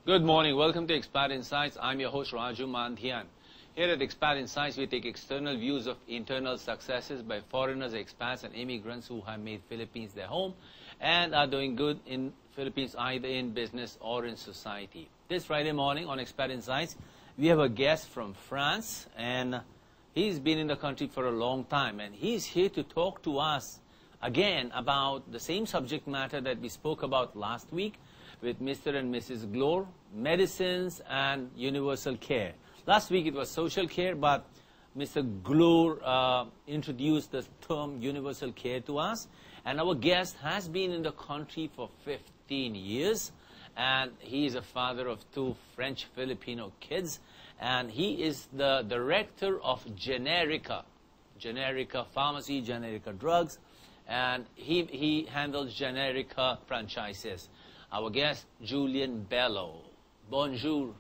Good morning. Welcome to Expat Insights. I'm your host, Raju Manthian. Here at Expat Insights, we take external views of internal successes by foreigners, expats, and immigrants who have made Philippines their home and are doing good in Philippines, either in business or in society. This Friday morning on Expat Insights, we have a guest from France, and he's been in the country for a long time, and he's here to talk to us again about the same subject matter that we spoke about last week with Mr. and Mrs. Glor, medicines and universal care. Last week it was social care, but Mr. Glor introduced the term universal care to us. And our guest has been in the country for 15 years. And he is a father of 2 French-Filipino kids. And he is the director of Generika. Generika Pharmacy, Generika Drugs. And he handles Generika franchises. Our guest, Julein Bello. Bonjour.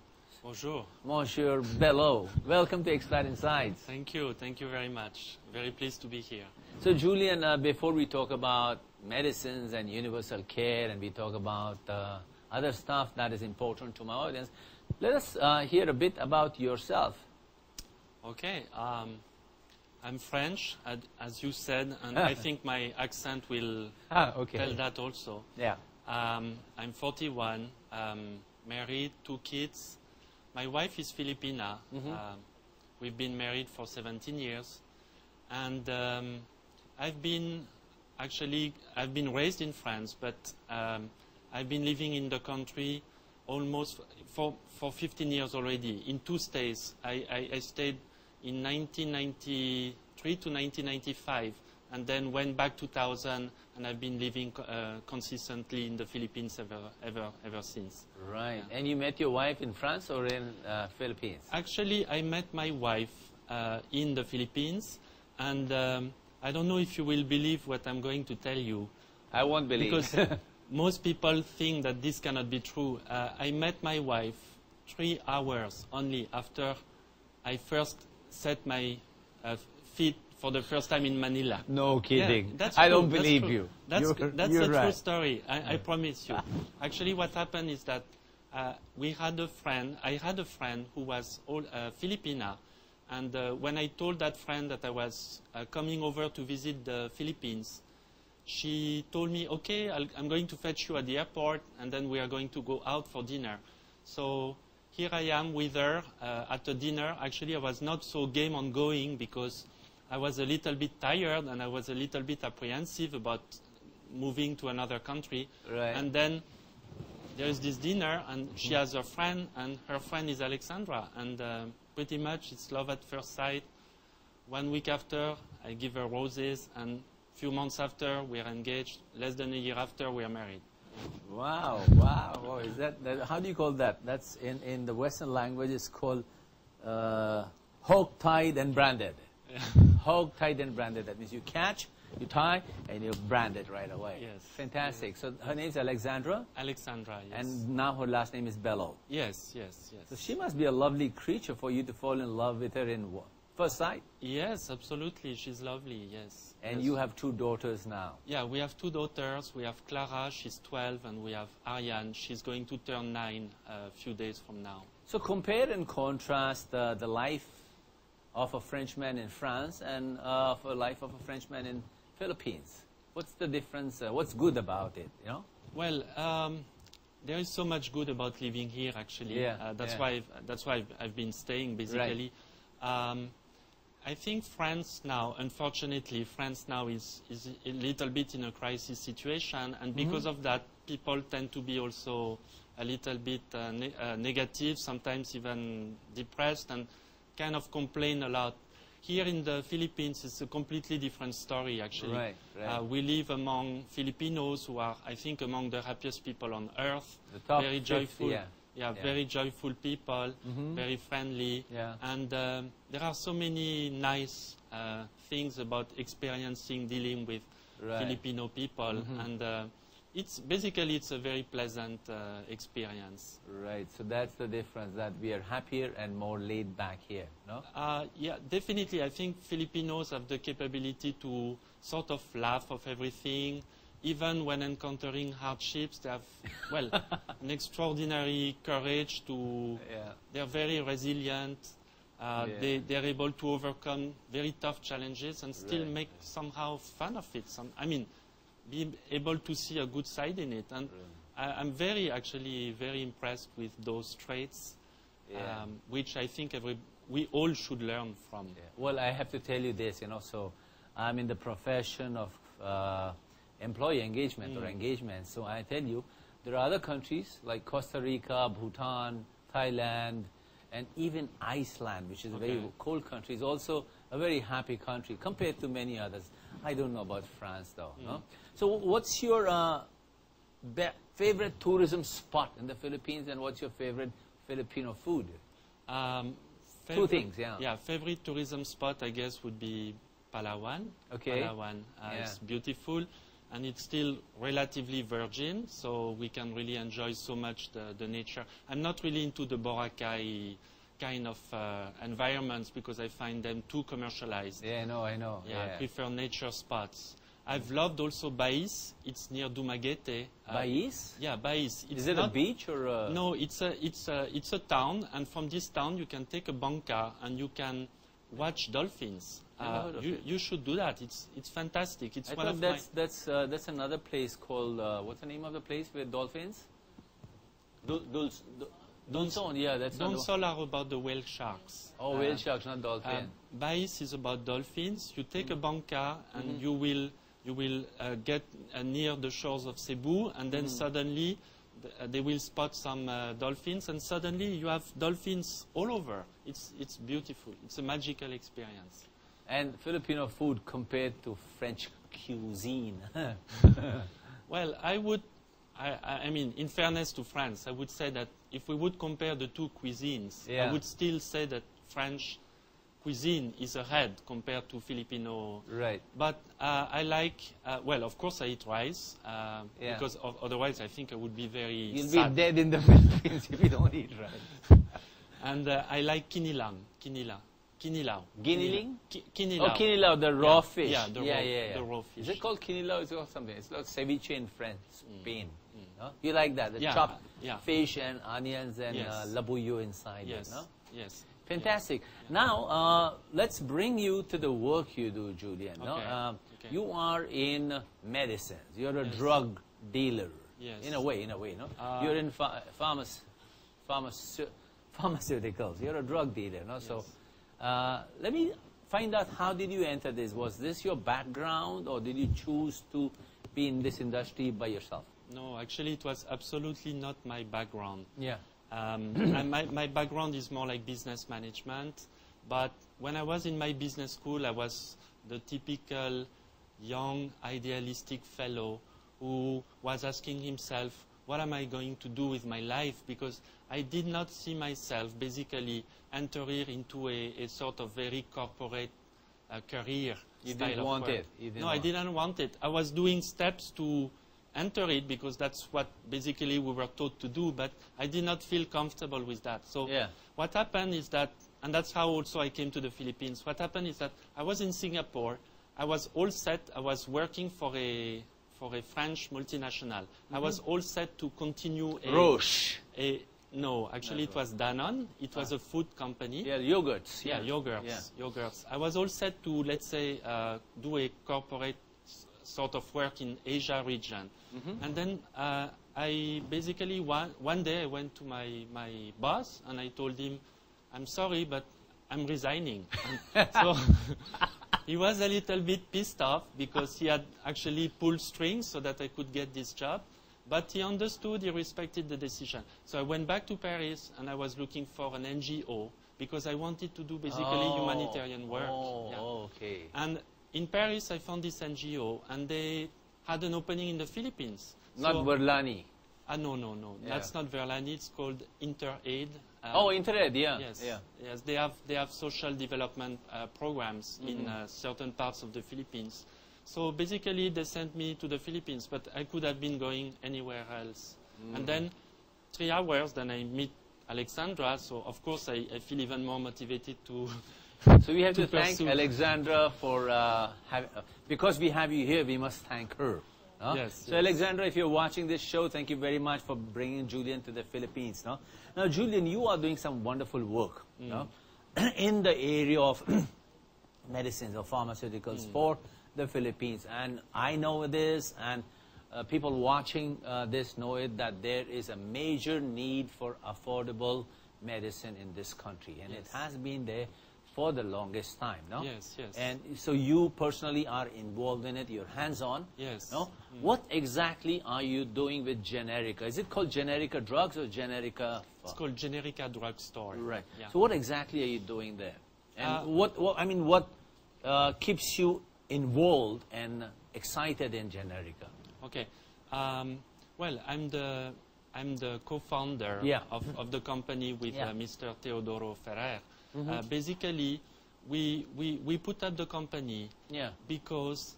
Bonjour. Monsieur Bello. Welcome to Expat Insights. Thank you very much. Very pleased to be here. So Julein, before we talk about medicines and universal care and we talk about other stuff that is important to my audience, let us hear a bit about yourself. Okay. I'm French, as you said, and I think my accent will tell that also. Yeah. I'm 41, married, 2 kids. My wife is Filipina. We've been married for 17 years. And I've been raised in France, but I've been living in the country almost for 15 years already, in 2 stays. I stayed in 1993 to 1995, and then went back 2000, and I've been living consistently in the Philippines ever since. Right. Yeah. And you met your wife in France or in Philippines? Actually, I met my wife in the Philippines, and I don't know if you will believe what I'm going to tell you. I won't believe. Because most people think that this cannot be true. I met my wife 3 hours only after I first set my feet for the first time in Manila. No kidding. Yeah, that's I true. don't believe you. That's you're a right. true story. I promise you. Actually, what happened is that I had a friend who was Filipina, and when I told that friend that I was coming over to visit the Philippines, she told me, okay, I'm going to fetch you at the airport, and then we are going to go out for dinner. So here I am with her at a dinner. Actually, I was not so game on going because I was a little bit tired and I was a little bit apprehensive about moving to another country. Right. And then there is this dinner, and she has a friend, and her friend is Alexandra. And pretty much it's love at first sight. 1 week after, I give her roses, and a few months after, we are engaged. Less than a year after, we are married. Wow, wow. Oh, is that, how do you call that? That's in the Western language, it's called hog-tied and branded. Yeah. Hog-tied and branded. That means you catch, you tie, and you brand it right away. Yes. Fantastic. So her name is Alexandra? Alexandra, yes. And now her last name is Bello. Yes, yes, yes. So she must be a lovely creature for you to fall in love with her in first sight. Yes, absolutely. She's lovely, yes. And yes. you have 2 daughters now. Yeah, we have 2 daughters. We have Clara, she's 12, and we have Ariane. She's going to turn 9 a few days from now. So compare and contrast the life of a Frenchman in France and of a life of a Frenchman in Philippines. What's the difference? What's good about it, you know? Well, there is so much good about living here, actually. Yeah, that's why I've been staying, basically. Right. I think France now, unfortunately, France now is a little bit in a crisis situation, and because of that, people tend to be also a little bit negative, sometimes even depressed, and kind of complain a lot. Here in the Philippines, it's a completely different story, actually. Right, right. We live among Filipinos who are, I think, among the happiest people on earth. The top very 50, joyful. yeah. Very joyful people, very friendly. Yeah. And there are so many nice things about experiencing, dealing with Filipino people. And it's a very pleasant experience. Right, so that's the difference, that we are happier and more laid back here, no? Yeah, definitely. I think Filipinos have the capability to sort of laugh of everything, even when encountering hardships, they have, well, an extraordinary courage to, they're very resilient. They're able to overcome very tough challenges and still make somehow fun of it. I mean, be able to see a good side in it. And I'm actually very impressed with those traits, which I think we all should learn from. Well, I have to tell you this, you know, so I'm in the profession of employee engagement or engagement. So I tell you, there are other countries like Costa Rica, Bhutan, Thailand, and even Iceland, which is a very cold country, is also a very happy country compared to many others. I don't know about France, though. No? So what's your favorite tourism spot in the Philippines, and what's your favorite Filipino food? Two things, Yeah, favorite tourism spot, I guess, would be Palawan. Palawan is beautiful, and it's still relatively virgin, so we can really enjoy so much the nature. I'm not really into the Boracay kind of environments because I find them too commercialized. I know. I prefer nature spots. I've loved also Bais. It's near Dumaguete. Bais? Yeah, Bais. Is it a beach or a... No, it's a town, and from this town you can take a banca and you can watch dolphins. You should do that. It's fantastic. It's one of that's another place called what's the name of the place with dolphins? Dulson, yeah, that's Dulson are about the whale sharks. Oh, whale sharks, not dolphins. Bais is about dolphins. You take a banca and you will get near the shores of Cebu, and then suddenly they will spot some dolphins, and suddenly you have dolphins all over. It's beautiful. It's a magical experience. And Filipino food compared to French cuisine? Well, I mean, in fairness to France, I would say that if we would compare the two cuisines, I would still say that French cuisine is ahead compared to Filipino. Right. But I like, well, of course I eat rice, because otherwise I think I would be very You'll sad. be dead in the Philippines if you don't eat rice. And I like kinilaw. Giniling? Kinilaw. Oh, kinilaw, the raw fish. Yeah, the raw fish. Is it called kinilaw? It's called something. It's like ceviche in French, Spain. No? You like that? The chopped fish and onions and labuyo inside. Yes. No? Yes. Fantastic. Now, let's bring you to the work you do, Julien. Okay. No? You are in medicines. You're a drug dealer. Yes. In a way, no? You're in pharmaceuticals. You're a drug dealer, no? Yes. So, let me find out, how did you enter this? Was this your background, or did you choose to be in this industry by yourself? No, actually it was absolutely not my background. Yeah. And my background is more like business management, but when I was in my business school, I was the typical young, idealistic fellow who was asking himself, what am I going to do with my life? Because I did not see myself basically entering into a sort of very corporate career. You didn't want it? No, I didn't want it. I was doing steps to enter it because that's what basically we were taught to do, but I did not feel comfortable with that. So what happened is that, and that's how also I came to the Philippines, what happened is that I was in Singapore, I was all set, I was working for a French multinational. I was all set to continue Roche. No, actually it was Danone. It was a food company. Yeah, yogurts. Yeah, yogurts. I was all set to, let's say, do a corporate sort of work in Asia region. And then I basically, one day I went to my boss and I told him, I'm sorry, but I'm resigning. So he was a little bit pissed off because he had actually pulled strings so that I could get this job. But he understood, he respected the decision. So I went back to Paris and I was looking for an NGO because I wanted to do basically humanitarian work. Okay. And in Paris I found this NGO and they had an opening in the Philippines. Not Verlani. No. Yeah. That's not Verlani. It's called InterAid. InterAid, Yes. They have social development programs in certain parts of the Philippines. So basically, they sent me to the Philippines, but I could have been going anywhere else. And then 3 hours, then I meet Alexandra. So of course, I feel even more motivated to. So we have to thank Alexandra for because we have you here. We must thank her. No? Yes, So yes. Alexandra, if you're watching this show, thank you very much for bringing Julien to the Philippines. No? Now, Julien, you are doing some wonderful work no? in the area of medicines or pharmaceuticals for the Philippines. And I know this, and people watching this know it, that there is a major need for affordable medicine in this country. And it has been there for the longest time, no? Yes, yes. And so you personally are involved in it, you're hands-on. Yes. No? What exactly are you doing with Generika? Is it called Generika Drugs or Generika? It's called Generika Drugstore. Right. Yeah. So what exactly are you doing there? And what keeps you involved and excited in Generika? Okay. Well, I'm the co-founder of the company with Mr. Teodoro Ferrer. Basically, we put up the company because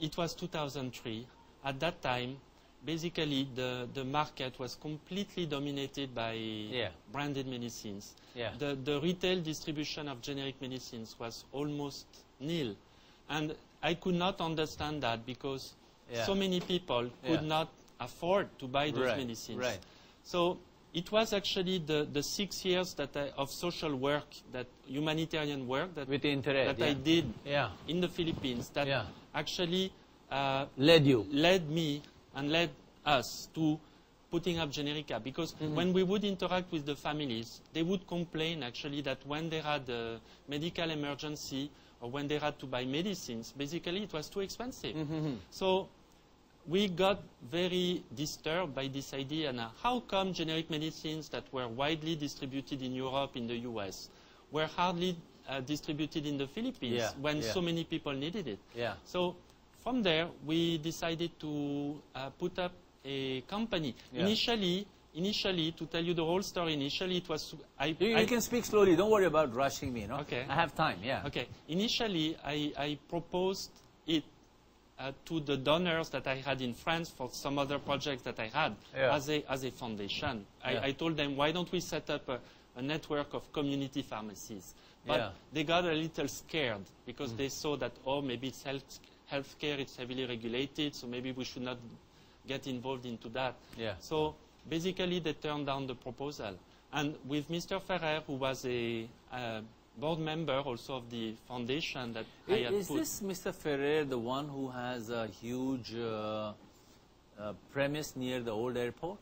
it was 2003. At that time, basically the market was completely dominated by branded medicines. The retail distribution of generic medicines was almost nil. And I could not understand that because so many people could not afford to buy those medicines. Right. So it was actually the 6 years of social work, that humanitarian work that, I did in the Philippines that actually led me and led us to putting up Generika. Because when we would interact with the families, they would complain actually that when they had a medical emergency or when they had to buy medicines, basically it was too expensive. So we got very disturbed by this idea. Now, how come generic medicines that were widely distributed in Europe, in the US, were hardly distributed in the Philippines when so many people needed it? So from there, we decided to put up a company. Initially, to tell you the whole story, initially it was... You can speak slowly. Don't worry about rushing me. No? Okay. I have time, Okay. Initially, I proposed it to the donors that I had in France for some other projects that I had as a foundation. I told them, why don't we set up a network of community pharmacies? But they got a little scared because they saw that, oh, maybe it's healthcare, it's heavily regulated, so maybe we should not get involved into that. So basically they turned down the proposal. And with Mr. Ferrer, who was a board member also of the foundation that I had put. Is this Mr. Ferrer the one who has a huge premise near the old airport?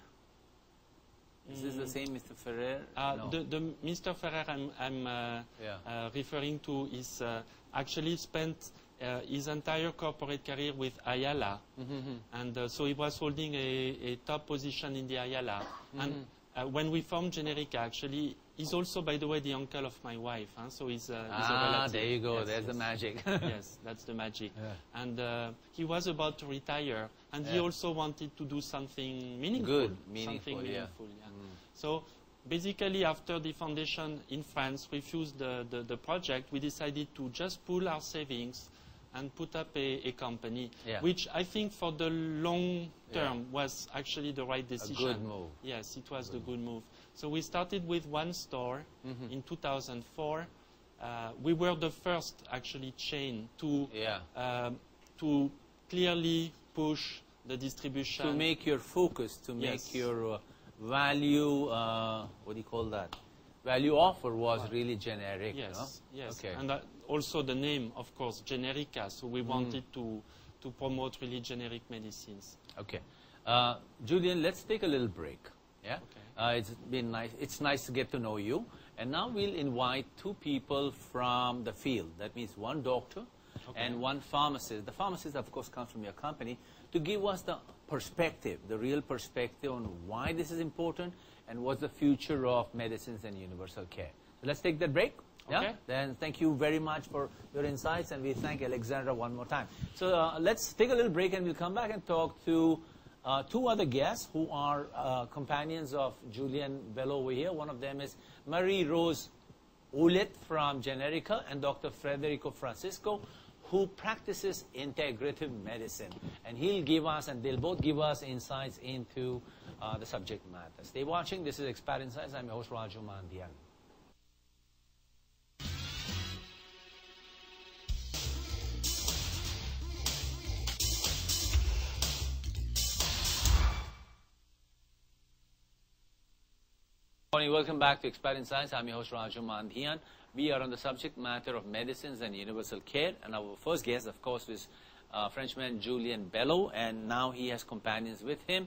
Is this the same Mr. Ferrer? No. The Mr. Ferrer I'm referring to is actually spent his entire corporate career with Ayala. And so he was holding a top position in the Ayala. And when we formed Generika, actually, he's also, by the way, the uncle of my wife. So he's a relative. There you go. There's the magic. Yes, that's the magic. And he was about to retire, and he also wanted to do something meaningful. Something meaningful. So basically, after the foundation in France refused the project, we decided to just pool our savings and put up a company, which I think for the long term was actually the right decision. A good move. Yes, it was the good move. So we started with one store in 2004. We were the first actually chain to clearly push the distribution. To make your focus, to make your value, what do you call that? Value offer was really generic. Yes, yes. Okay. And also the name, of course, Generika. So we wanted to promote really generic medicines. Okay. Julien, let's take a little break. Yeah. Okay. It's been nice. It's nice to get to know you. And now we'll invite two people from the field. That means one doctor and one pharmacist. The pharmacist, of course, comes from your company to give us the perspective, the real perspective on why this is important and what's the future of medicines and universal care. So let's take that break. Okay. Then thank you very much for your insights, and we thank Alexandra one more time. So let's take a little break, and we'll come back and talk to two other guests who are companions of Julein Bello over here. One of them is Rose Ulit from Generika, and Dr. Federico Francisco, who practices integrative medicine. And he'll give us, and they'll both give us insights into the subject matter. Stay watching. This is Expat Insights. I'm your host, Raju Mandian. Morning, welcome back to Expert in Science. I'm your host Raju Mandhian. We are on the subject matter of medicines and universal care, and our first guest, of course, is Frenchman Julein Bello, and now he has companions with him.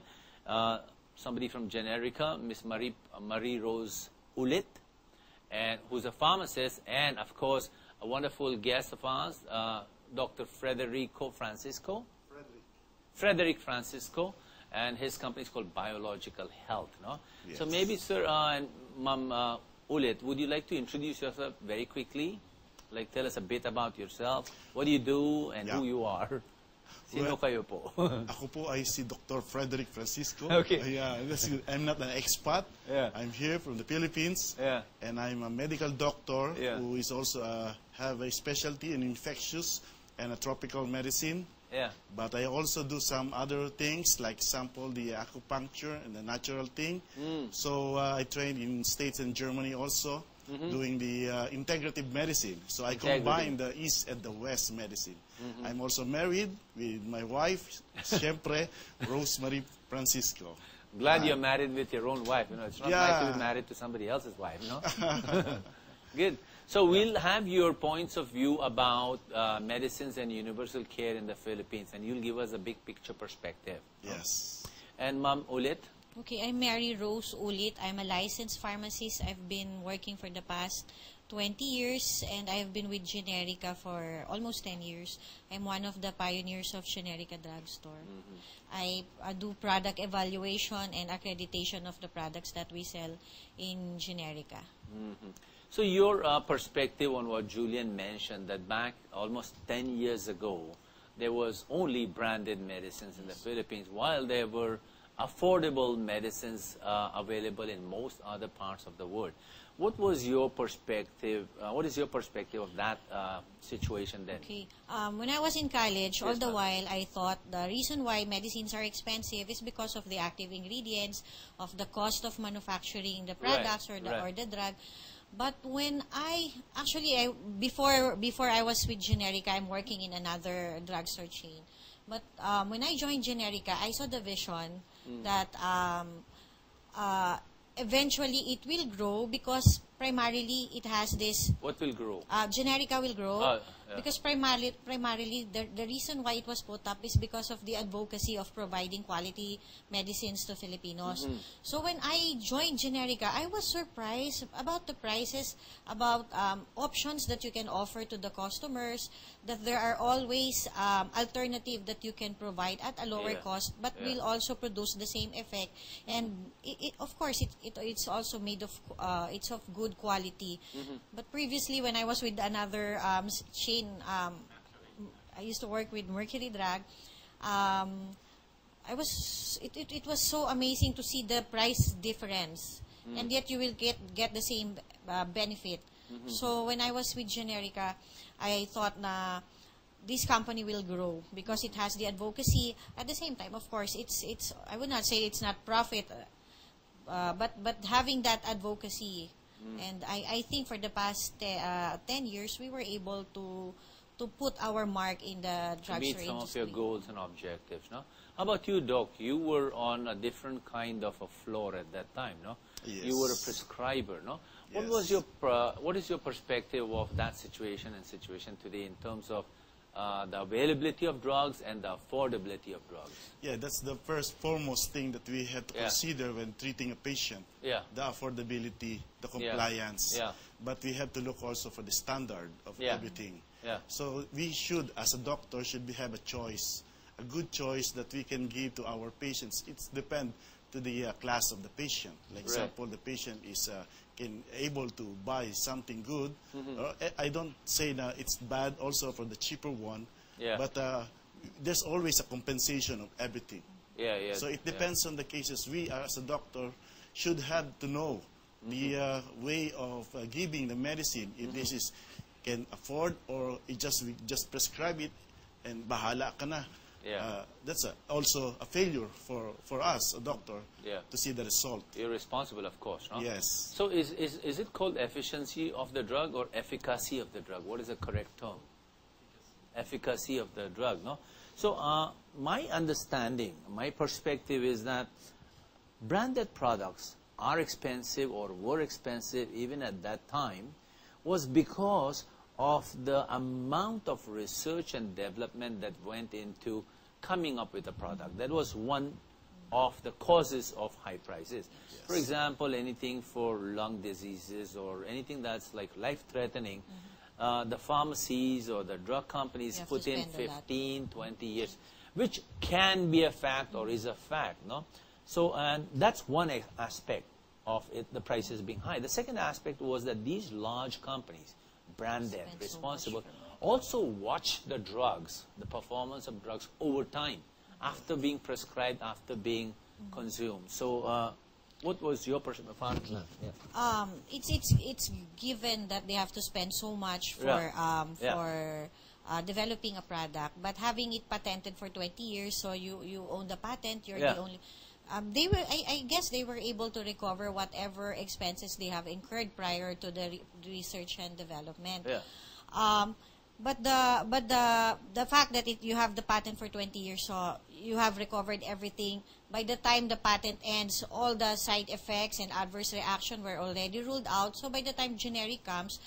Somebody from Generika, Miss Marie Rose Ulit, and who's a pharmacist, and of course a wonderful guest of ours, Dr. Frederic Francisco, and his company is called Biological Health. No? Yes. So maybe, sir and Ma'am Ulit, would you like to introduce yourself very quickly? Like, tell us a bit about yourself. What do you do and who you are? Sino kayo po? Ako po ay si Dr. Frederic Francisco. Okay. Yeah, I'm not an expat. Yeah. I'm here from the Philippines. Yeah. And I'm a medical doctor who is also have a specialty in infectious and a tropical medicine. Yeah. But I also do some other things like sample the acupuncture and the natural thing. So I trained in States and Germany also doing the integrative medicine. So I combine the East and the West medicine. I'm also married with my wife, siempre, Rose Marie Francisco. Glad you're married with your own wife. You know, it's not nice to be married to somebody else's wife, no? Good. So we'll have your points of view about medicines and universal care in the Philippines, and you'll give us a big picture perspective. Yes. And Ma'am Ulit? Okay, I'm Mary Rose Ulit. I'm a licensed pharmacist. I've been working for the past 20 years, and I've been with Generika for almost 10 years. I'm one of the pioneers of Generika drugstore. I do product evaluation and accreditation of the products that we sell in Generika. So your perspective on what Julian mentioned, that back almost 10 years ago, there was only branded medicines in the Philippines, while there were affordable medicines available in most other parts of the world. What was your perspective? What is your perspective of that situation then? Okay. When I was in college, all the while I thought the reason why medicines are expensive is because of the active ingredients, of the cost of manufacturing the products or the drug. But when before I was with Generika, I'm working in another drugstore chain. But when I joined Generika, I saw the vision that eventually it will grow because primarily it has this... What will grow? Generika will grow because primarily the reason why it was put up is because of the advocacy of providing quality medicines to Filipinos. So when I joined Generika, I was surprised about the prices, about options that you can offer to the customers, that there are always alternative that you can provide at a lower cost, but will also produce the same effect. And of course, it's also made of it's of good quality. But previously, when I was with another chain, I used to work with Mercury Drug. It was so amazing to see the price difference, and yet you will get the same benefit. So when I was with Generika, I thought na this company will grow because it has the advocacy. At the same time, of course, it's I would not say it's not profit, but having that advocacy. And I think for the past 10 years, we were able to put our mark in the drugstore industry. Meet some of your goals and objectives, no? How about you, Doc? You were on a different kind of a floor at that time, no? Yes. You were a prescriber, no? Yes. What is your perspective of that situation and situation today in terms of the availability of drugs and the affordability of drugs? Yeah, that's the foremost thing that we have to consider when treating a patient. Yeah. The affordability, the compliance. Yeah. But we have to look also for the standard of everything. Yeah. So we should, as a doctor, have a choice, a good choice that we can give to our patients. It's depend to the class of the patient. Like example, the patient is able to buy something good. I don't say that it's bad also for the cheaper one, but there's always a compensation of everything. So it depends on the cases. We, as a doctor, should have to know the way of giving the medicine. If this is can afford, or we just prescribe it and bahala ka na. That's also a failure for us, a doctor, to see the result. You're responsible, of course, no? Yes. So is it called efficiency of the drug or efficacy of the drug? What is the correct term? Efficacy of the drug, no? So my understanding, my perspective is that branded products are expensive or were expensive even at that time was because of the amount of research and development that went into coming up with a product. That was one of the causes of high prices. Yes. For example, anything for lung diseases or anything that's like life-threatening, the pharmacies or the drug companies put in 15, 20 years, which can be a fact or is a fact, no? So, and that's one aspect of it, the prices being high. The second aspect was that these large companies, branded, responsible, also watch the drugs, the performance of drugs over time, after being prescribed, after being consumed. So, what was your personal opinion? Yeah. It's given that they have to spend so much for developing a product, but having it patented for 20 years, so you own the patent, you're the only. I guess they were able to recover whatever expenses they have incurred prior to the research and development. Yeah. But the fact that you have the patent for 20 years, so you have recovered everything. By the time the patent ends, all the side effects and adverse reaction were already ruled out. So by the time generic comes,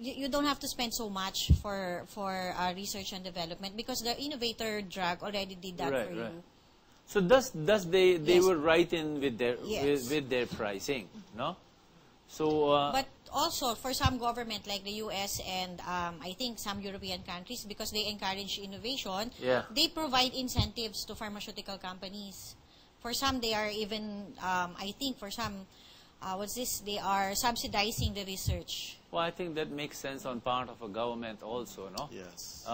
you don't have to spend so much for research and development because the innovator drug already did that for you. So thus they were right in with their with their pricing, no? So but also for some government like the US and I think some European countries, because they encourage innovation, they provide incentives to pharmaceutical companies. For some they are even I think for some they are subsidizing the research. Well, I think that makes sense on part of a government also, no? Yes.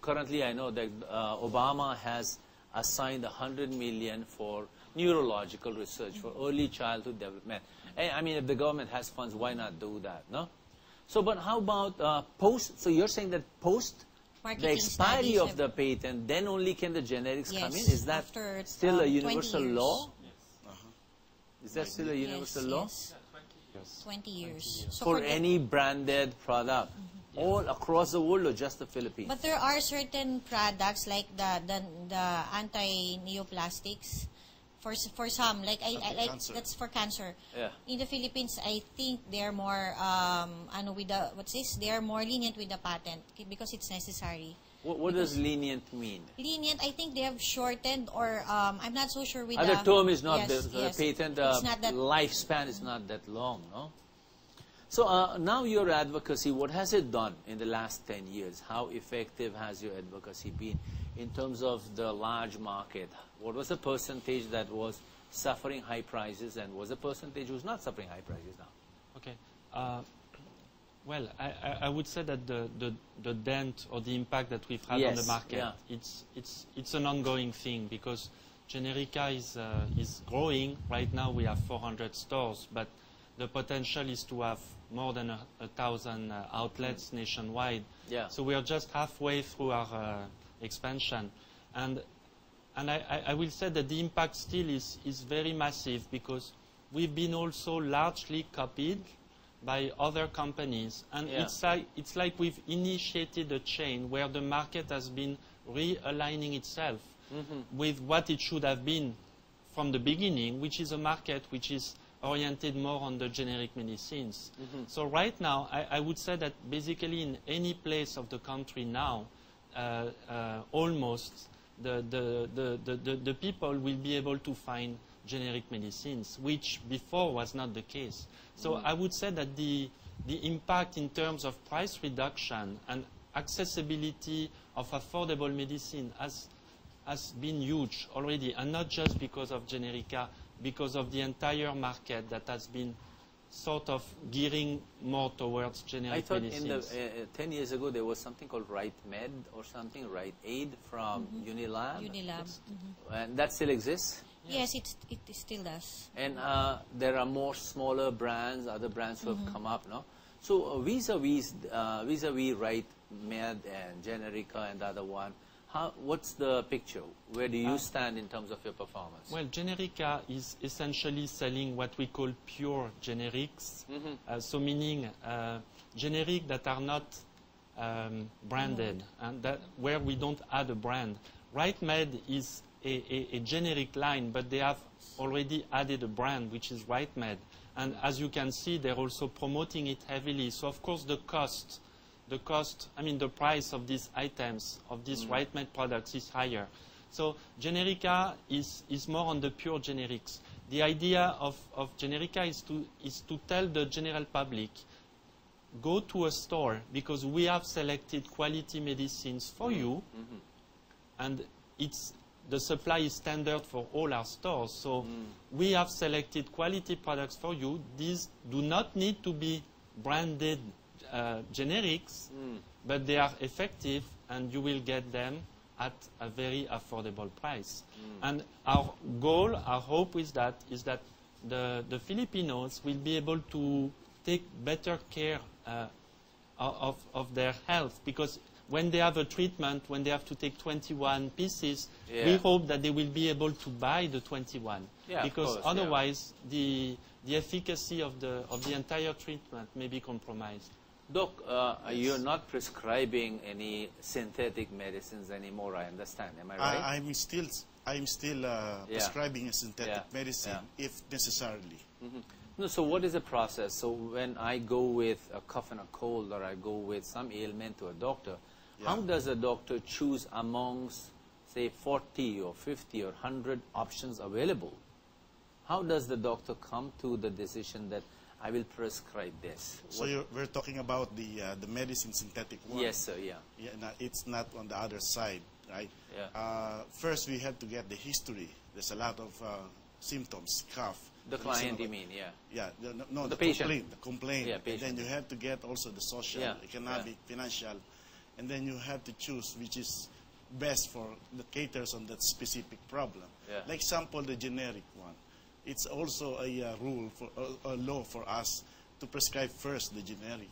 Currently I know that Obama has assigned $100 million for neurological research, for early childhood development. I mean, if the government has funds, why not do that, no? So, but how about post? So you're saying that post the expiry of the patent, then only can the generics come in? Is that still a universal law? Yes. Is that still a universal law? Yes. 20 years. So for any branded product, all across the world or just the Philippines? But there are certain products like the anti-neoplastics. For some, like that's for cancer. Yeah. In the Philippines, I think they're more they are more lenient with the patent because it's necessary. What does lenient mean? Lenient, I think they have shortened, or I'm not so sure with the term is not the patent lifespan is not that long, no? So now your advocacy, what has it done in the last 10 years? How effective has your advocacy been in terms of the large market? What was the percentage that was suffering high prices, and was the percentage who's not suffering high prices now? Okay. Well, I would say that the dent or the impact that we've had on the market, it's an ongoing thing, because Generika is growing. Right now we have 400 stores, but the potential is to have more than 1,000 outlets nationwide. Yeah. So we are just halfway through our expansion, and I will say that the impact still is very massive, because we've been also largely copied by other companies, and it's like we've initiated a chain where the market has been realigning itself with what it should have been from the beginning, which is a market which is oriented more on the generic medicines. So right now, I would say that basically in any place of the country now, almost the people will be able to find generic medicines, which before was not the case. So I would say that the impact in terms of price reduction and accessibility of affordable medicine has been huge already, and not just because of Generika, because of the entire market that has been sort of gearing more towards generic medicines. I thought 10 years ago there was something called Right Med or something, Right Aid from Unilab. And that still exists? Yes, it still does. And there are more smaller brands, other brands who have come up, no? So vis-a-vis Right Med and Generika and the other one, what's the picture? Where do you stand in terms of your performance? Well, Generika is essentially selling what we call pure generics, so meaning generic that are not branded, and that where we don't add a brand. Right Med is a generic line, but they have already added a brand, which is RightMed. And as you can see, they're also promoting it heavily. So, of course, the price of these items, of these RightMed products is higher. So Generika is more on the pure generics. The idea of Generika is to tell the general public, go to a store because we have selected quality medicines for you, and the supply is standard for all our stores. So we have selected quality products for you. These do not need to be branded generics, but they are effective, and you will get them at a very affordable price. And our goal, our hope is that the Filipinos will be able to take better care of their health, because when they have a treatment, when they have to take 21 pieces, we hope that they will be able to buy the 21, because otherwise the efficacy of the entire treatment may be compromised. Doc, you're not prescribing any synthetic medicines anymore, I understand. Am I right? I'm still prescribing a synthetic medicine if necessarily. No, so what is the process? So when I go with a cough and a cold, or I go with some ailment to a doctor, how does a doctor choose amongst, say, 40 or 50 or 100 options available? How does the doctor come to the decision that I will prescribe this? So we're talking about the medicine synthetic one. Yes, sir, it's not on the other side, right? First, we have to get the history. There's a lot of symptoms, cough. The client, you mean, the patient. Complaint. And then you have to get also the social, economic, financial. And then you have to choose which is best for the caters on that specific problem. Like example, the generic one. It's also a rule, a law for us to prescribe first the generic.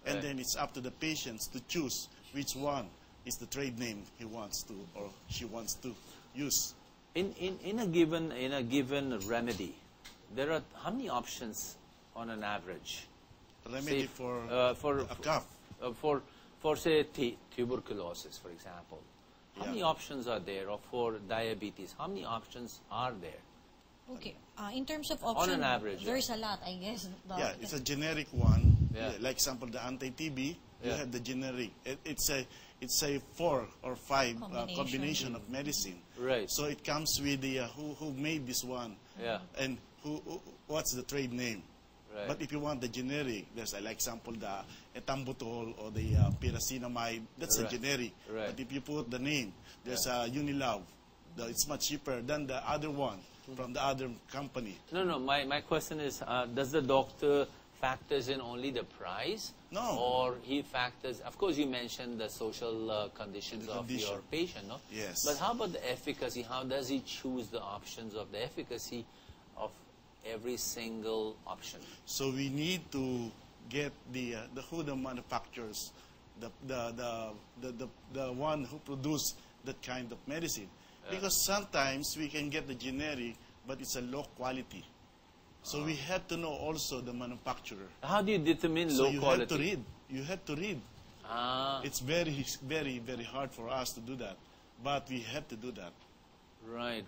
And then it's up to the patients to choose which one is the trade name he wants to or she wants to use. In a given remedy, there are how many options on an average? Remedy for a cough? For say tuberculosis, for example. How many options are there? Or for diabetes, how many options are there? Okay. In terms of options, on an average, there's a lot, I guess. It's a generic one. Like example, the anti-TB, you have the generic. It's a 4 or 5 combination of medicine. Right. So it comes with the who made this one, and what's the trade name. Right. But if you want the generic, there's like example the etambutol or the pyrazinamide. That's a generic. Right. But if you put the name, there's a Unilove. It's much cheaper than the other one from the other company. No. My question is, does the doctor factors in only the price? No. Or he factors, of course you mentioned the social conditions of your patient, no? Yes. But how about the efficacy? How does he choose the options of the efficacy of every single option? So we need to get the manufacturers, the one who produce that kind of medicine. Because sometimes we can get the generic, but it's a low quality. So we have to know also the manufacturer. How do you determine low quality? You have to read. It's very, very, very hard for us to do that. But we have to do that. Right.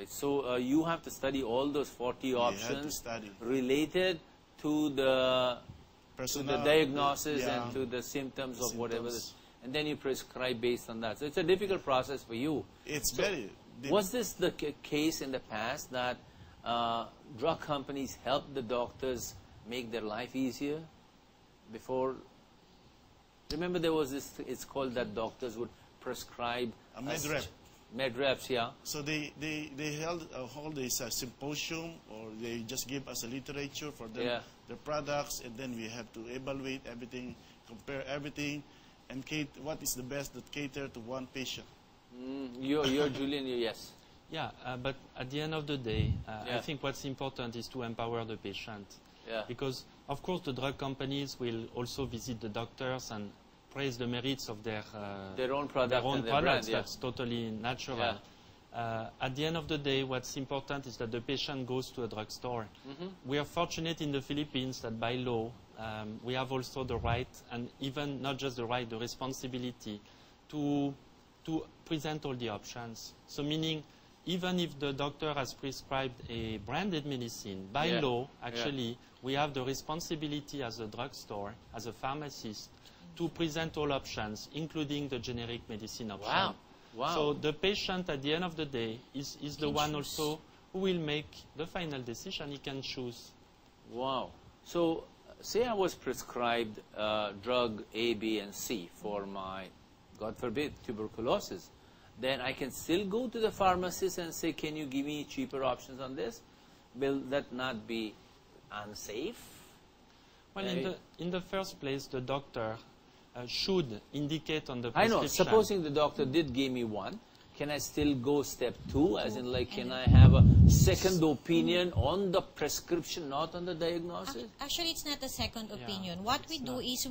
So you have to study all those 40 options related to the diagnosis and to the symptoms of whatever. And then you prescribe based on that. So it's a difficult process for you. Was this the case in the past that drug companies helped the doctors make their life easier? Before, remember there was this, it's called that doctors would prescribe a medrep. Medreps, yeah. So they hold this symposium, or they just give us a literature for them, their products, and then we have to evaluate everything, compare everything, and what is the best that cater to one patient. You're Julien, yes. Yeah, but at the end of the day, I think what's important is to empower the patient. Because, of course, the drug companies will also visit the doctors and praise the merits of their own products. Brand, That's totally natural. At the end of the day, what's important is that the patient goes to a drugstore. We are fortunate in the Philippines that by law, we have also the right, and even not just the right, the responsibility to present all the options. So meaning even if the doctor has prescribed a branded medicine, by law, actually, we have the responsibility as a drugstore, as a pharmacist, to present all options, including the generic medicine option. Wow. Wow. So the patient, at the end of the day, is the one also who will make the final decision. He can choose. Wow. So say I was prescribed drug A, B, and C for my, God forbid, tuberculosis. Then I can still go to the pharmacist and say, can you give me cheaper options on this? Will that not be unsafe? Well, in the first place, the doctor should indicate on the prescription. I know. Supposing the doctor did give me one, can I still go step 2? As in, like, can I have a second opinion on the prescription, not on the diagnosis? Actually, it's not a second opinion. What we do is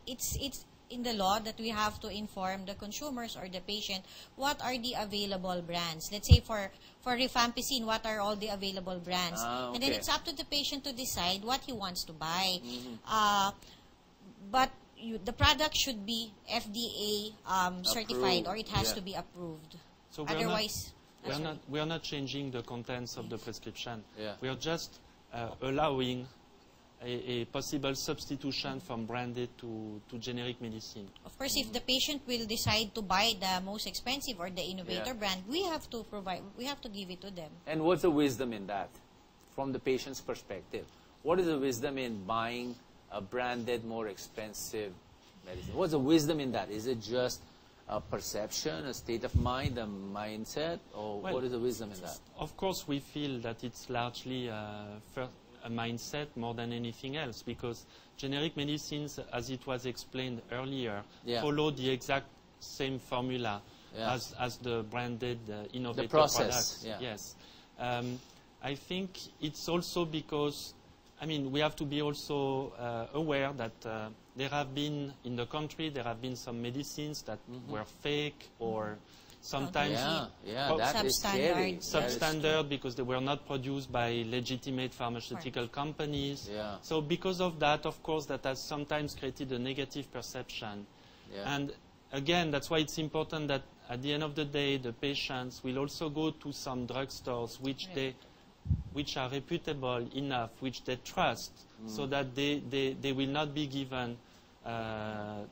it's in the law that we have to inform the consumers or the patient what are the available brands. Let's say for rifampicin, what are all the available brands. Okay. And then it's up to the patient to decide what he wants to buy. But the product should be FDA certified, or it has to be approved. So Otherwise, we are not changing the contents of the prescription. Yeah. We are just allowing a possible substitution from branded to generic medicine. of course, if the patient will decide to buy the most expensive or the innovator brand, we have to give it to them. And what's the wisdom in that, from the patient's perspective? What is the wisdom in buying a branded, more expensive medicine? What's the wisdom in that? Is it just a perception, a state of mind, a mindset, or what is the wisdom in that? Of course, we feel that it's largely a mindset more than anything else, because generic medicines, as it was explained earlier, follow the exact same formula as the branded innovative products. Yes. I think it's also because, I mean, we have to be also aware that there have been, in the country, there have been some medicines that were fake or sometimes that is scary. Substandard because they were not produced by legitimate pharmaceutical companies. Yeah. So because of that, of course, that has sometimes created a negative perception. Yeah. And again, that's why it's important that at the end of the day, the patients will also go to some drugstores which are reputable enough, which they trust, so that they will not be given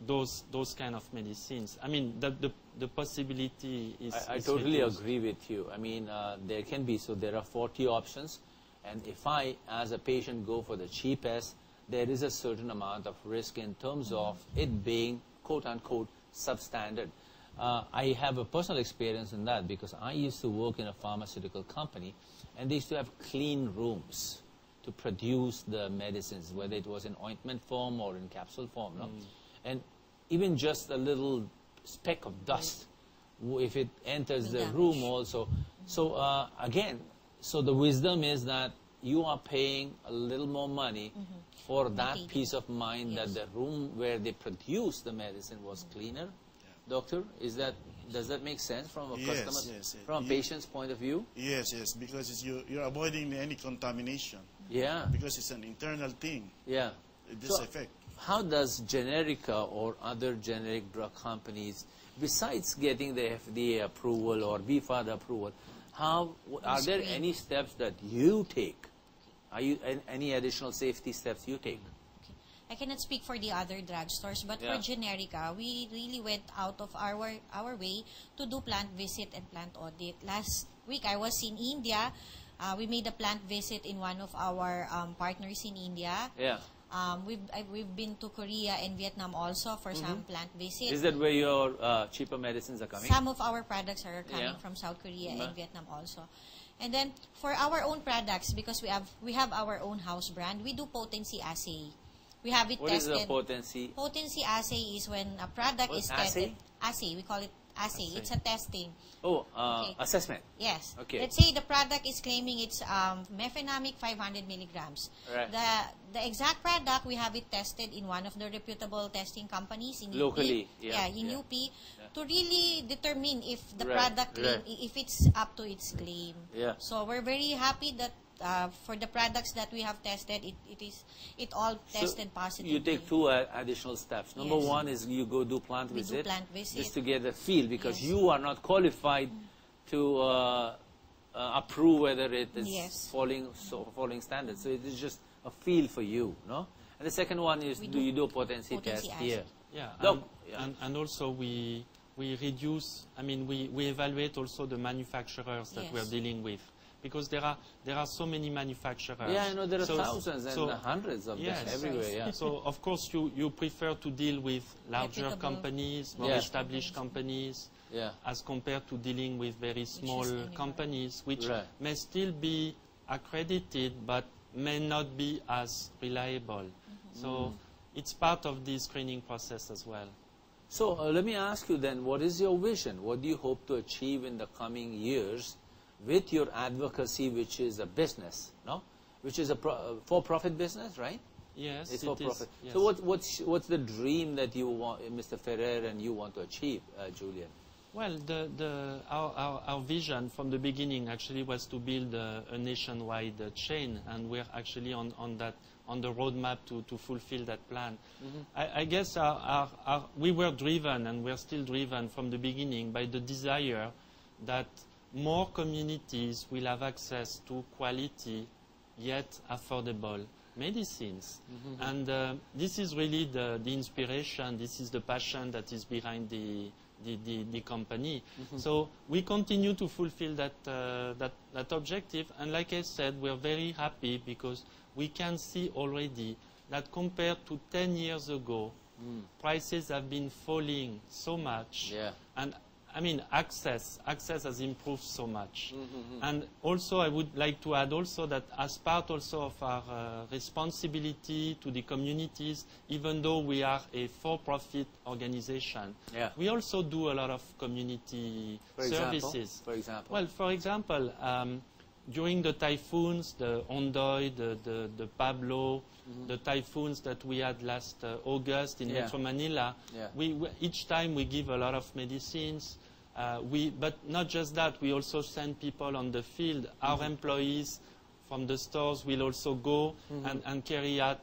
those kind of medicines. I mean, the possibility is... I totally agree with you. I mean, there can be, so there are 40 options, and if I, as a patient, go for the cheapest, there is a certain amount of risk in terms of it being, quote-unquote, substandard. I have a personal experience in that, because I used to work in a pharmaceutical company, and they used to have clean rooms to produce the medicines, whether it was in ointment form or in capsule form. No? And even just a little speck of dust, if it enters the room also. So again, so the wisdom is that you are paying a little more money for that peace of mind that the room where they produce the medicine was cleaner. Doctor, does that make sense from a from a patient's point of view? Yes, because you're avoiding any contamination. Yeah. Because it's an internal thing. Yeah. This effect. How does Generika or other generic drug companies, besides getting the FDA approval or BFAD approval, are there any steps that you take? Are you any additional safety steps you take? I cannot speak for the other drugstores, but for Generika, we really went out of our way to do plant visit and plant audit. Last week, I was in India. We made a plant visit in one of our partners in India. Yeah. We've been to Korea and Vietnam also for some plant visits. Is that where your cheaper medicines are coming? Some of our products are coming from South Korea and Vietnam also. And then for our own products, because we have our own house brand, we do potency assay. We have it tested. What is the potency? Potency assay is when a product is tested. Assay? We call it assay. It's a testing. Oh, assessment. Yes. Okay. Let's say the product is claiming it's mefenamic 500 milligrams. Right. The exact product, we have it tested in one of the reputable testing companies in locally. UP. In UP to really determine if the product claim, if it's up to its claim. Yeah. So we're very happy that for the products that we have tested, it all tested positively. You take two additional steps. Number one is you go do plant visit, do plant visit. just to get a feel, because you are not qualified to approve whether it is Yes. following standards. So it is just a feel for you, no? And the second one is, do you do a potency test here? Yeah, Doc, and also we reduce, I mean, we evaluate also the manufacturers that we're dealing with. Because there are so many manufacturers. Yeah, I know there are thousands and hundreds of them everywhere. Yeah. So of course you prefer to deal with larger Reputable. companies, more established companies, as compared to dealing with very small companies, which may still be accredited but may not be as reliable. So it's part of the screening process as well. So let me ask you then, what is your vision? What do you hope to achieve in the coming years with your advocacy, which is a business, no? Which is a for-profit business, right? Yes, it's for profit. Yes. So what's the dream that you want, Mr. Ferrer, and you want to achieve, Julian? Well, our vision from the beginning actually was to build a nationwide chain, and we're actually on the roadmap to fulfill that plan. I guess we were driven, and we're still driven from the beginning by the desire that more communities will have access to quality yet affordable medicines. And this is really the inspiration, this is the passion that is behind the company. So we continue to fulfill that objective, and like I said, we're very happy because we can see already that compared to 10 years ago, prices have been falling so much, and I mean, access has improved so much. And also, I would like to add also that as part also of our responsibility to the communities, even though we are a for-profit organization, we also do a lot of community services. For example? Well, for example, during the typhoons, the Ondoy, the Pablo, the typhoons that we had last August in Metro Manila, each time we give a lot of medicines. But not just that, we also send people on the field. Our employees from the stores will also go and carry out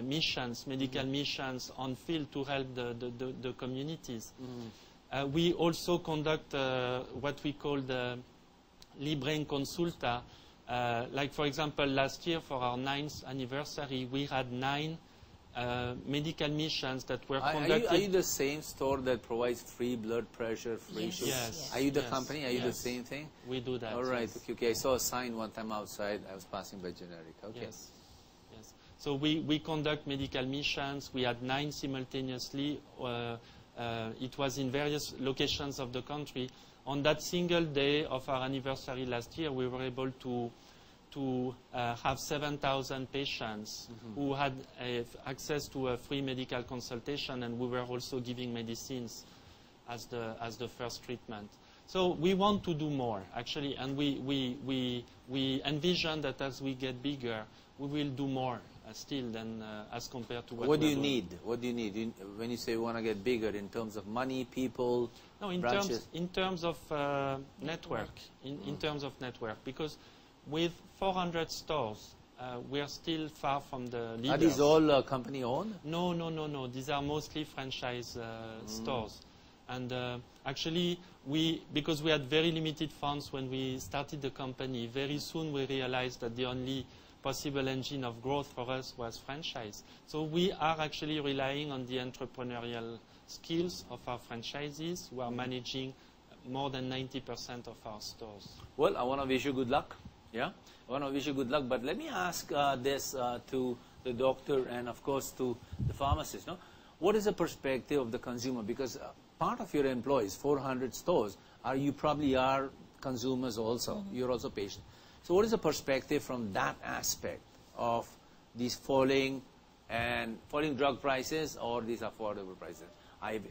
missions, medical missions on field to help the communities. We also conduct what we call the Libre en Consulta. Like, for example, last year for our 9th anniversary, we had 9 medical missions that were conducted. Are you the same store that provides free blood pressure, free sugar? Yes. Are you the company? Are you the same thing? We do that. All right. Okay. I saw a sign one time outside. I was passing by Generika. Okay. Yes. So we conduct medical missions. We had 9 simultaneously. It was in various locations of the country. On that single day of our anniversary last year, we were able to have 7,000 patients who had access to a free medical consultation, and we were also giving medicines as the first treatment. So we want to do more, actually, and we envision that as we get bigger, we will do more still than as compared to what do you need? What do you need? When you say you want to get bigger, in terms of money, people, no, branches? in terms of network, in terms of network, because with 400 stores, we are still far from the leaders. Are these all company owned? No. These are mostly franchise stores. And actually, because we had very limited funds when we started the company, very soon we realized that the only possible engine of growth for us was franchise. So we are actually relying on the entrepreneurial skills of our franchisees who are managing more than 90% of our stores. Well, I want to wish you good luck. Yeah, I want to wish you good luck. But let me ask this to the doctor and, of course, to the pharmacist. No? What is the perspective of the consumer? Because part of your employees, 400 stores, you probably are consumers also. You're also patients. So what is the perspective from that aspect of these falling drug prices or these affordable prices?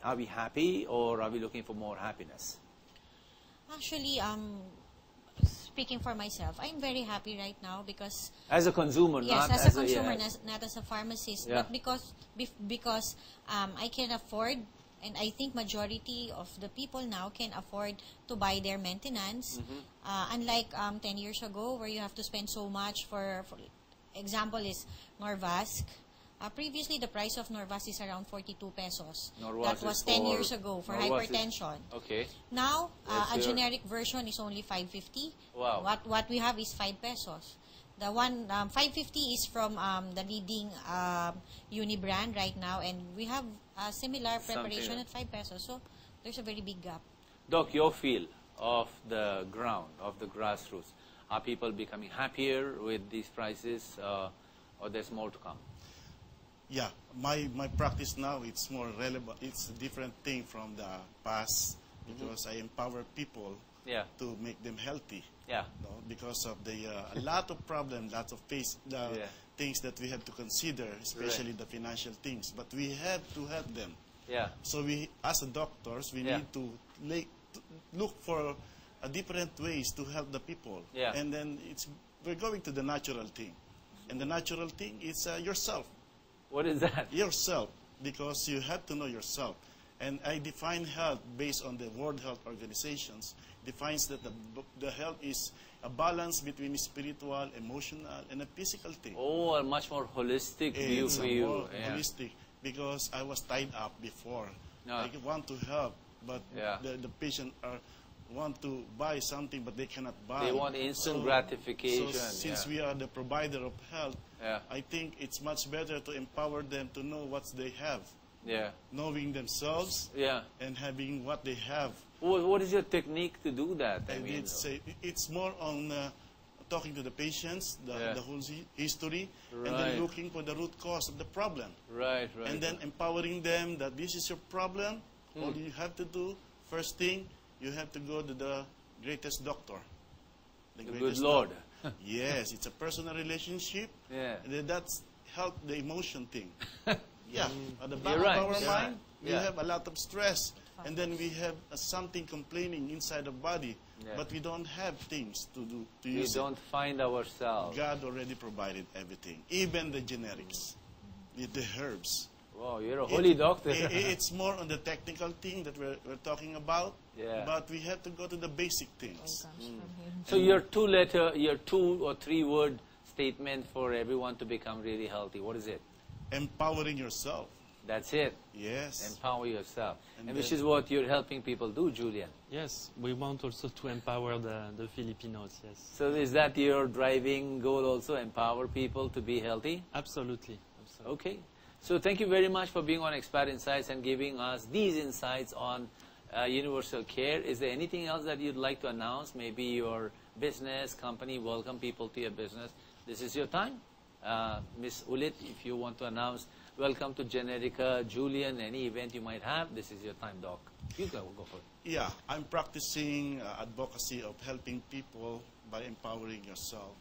Are we happy, or are we looking for more happiness? Actually, speaking for myself, I'm very happy right now because as a consumer, yes, not as a consumer, not as a pharmacist, but because I can afford, and I think majority of the people now can afford to buy their maintenance. Unlike 10 years ago, where you have to spend so much for example is Norvasc. Previously, the price of Norvas is around 42 pesos. Norvas that was is 10 for- years ago for Norvas is- hypertension. Okay. Now, Yes, a sir. generic version is only 550. Wow. What we have is 5 pesos. The one 550 is from the leading uni brand right now, and we have a similar preparation at 5 pesos. So there's a very big gap. Doc, your feel of the ground, of the grassroots. Are people becoming happier with these prices, or there's more to come? Yeah, my practice now, it's more relevant. It's a different thing from the past because I empower people Yeah. to make them healthy. Yeah. No, because of the a lot of problems, lots of things that we have to consider, especially the financial things. But we have to help them. Yeah. So we, as a doctors, we Yeah. need to look for different ways to help the people. Yeah. And then we're going to the natural thing, and the natural thing is yourself. What is that? Yourself, because you have to know yourself. And I define health based on the World Health Organizations. Defines that the health is a balance between spiritual, emotional, and a physical thing. Oh, a much more holistic view It's for a you. more Yeah. holistic because I was tied up before. No. I want to help, but Yeah. the patient want to buy something, but they cannot buy. They want instant gratification. So since Yeah. we are the provider of health, Yeah. I think it's much better to empower them to know what they have, Yeah. knowing themselves Yeah. and having what they have. What is your technique to do that? I And mean, it's more on talking to the patients, Yeah. the whole history, and Right. then looking for the root cause of the problem. right. And then empowering them that this is your problem. All you have to do, first thing, you have to go to the greatest doctor. The good greatest Lord. doctor. Yes, it's a personal relationship. Yeah. And then that's help the emotion thing. Yeah, at the back You're right, of our you're mind, right. we Yeah. have a lot of stress. And then we have something complaining inside the body. Yeah. But we don't have things to do to We use it. don't find ourselves. God already provided everything, even the generics, the herbs. Wow, you're a holy doctor. It's more on the technical thing that we're talking about, Yeah. but we have to go to the basic things. So your your 2 or 3 word statement for everyone to become really healthy, what is it? Empowering yourself. That's it. Yes. Empower yourself. And And which then- is what you're helping people do, Julian. Yes, we want also to empower the Filipinos, yes. So is that your driving goal also, empower people to be healthy? Absolutely. Absolutely. Okay. So thank you very much for being on Expat Insights and giving us these insights on universal care. Is there anything else that you'd like to announce? Maybe your business, company, welcome people to your business. This is your time. Ms. Ulit, if you want to announce, welcome to Generika, Julian, any event you might have, this is your time, Doc. You go for it. Yeah, I'm practicing advocacy of helping people by empowering yourself.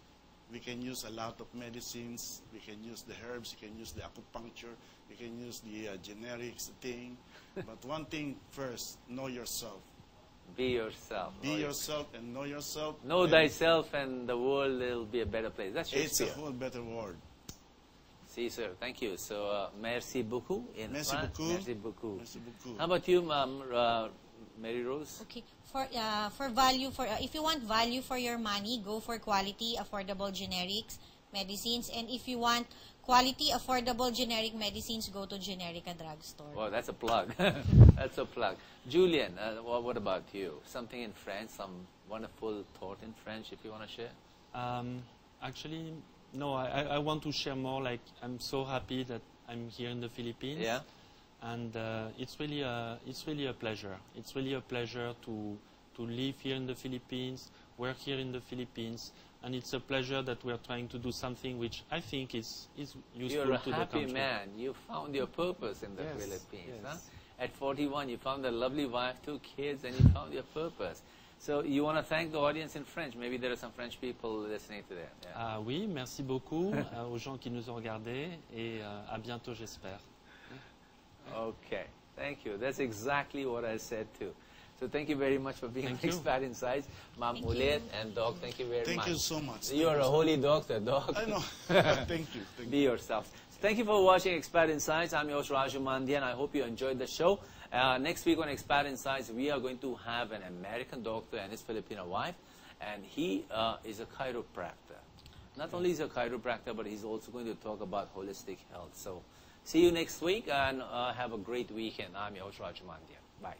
We can use a lot of medicines. We can use the herbs. You can use the acupuncture. You can use the generics thing. But one thing first, know yourself. Be yourself. Be yourself and know yourself. Know and thyself and the world will be a better place. That's It's a Shakespeare. whole better world. See, sir. Thank you. So, merci beaucoup. In Merci France. beaucoup. Merci beaucoup. Merci beaucoup. How about you, Mary Rose? Okay, for value, if you want value for your money, go for quality, affordable generics, medicines. And if you want quality, affordable generic medicines, go to Generika drugstore. Well, that's a plug. That's a plug. Julian, what about you? Something in French, some wonderful thought in French, if you want to share? Actually, no, I want to share more. Like, I'm so happy that I'm here in the Philippines. Yeah. And it's really a pleasure. It's really a pleasure to live here in the Philippines, work here in the Philippines, and it's a pleasure that we are trying to do something which I think is useful You're a to the happy country. man. You found your purpose in the Yes, Philippines. yes. Huh? At 41, you found a lovely wife, 2 kids, and you found your purpose. So you want to thank the audience in French. Maybe there are some French people listening to that. Yeah. Ah oui, merci beaucoup aux gens qui nous ont regardés et à bientôt, j'espère. Okay, thank you. That's exactly what I said too. So thank you very much for being on Thank you. Expat Insights. Ma'am Thank Ulit you. and Doc, thank you very much. Thank you so much. You are a holy doctor, Doc. I know. Thank you. Thank Be you. yourself. Thank you for watching Expat Insights. I'm your host, Raju Mandian. I hope you enjoyed the show. Next week on Expat Insights, we are going to have an American doctor and his Filipino wife, and he is a chiropractor. Not only is he a chiropractor, but he's also going to talk about holistic health. So see you next week, and have a great weekend. I'm your host, Raju Mandya. Bye.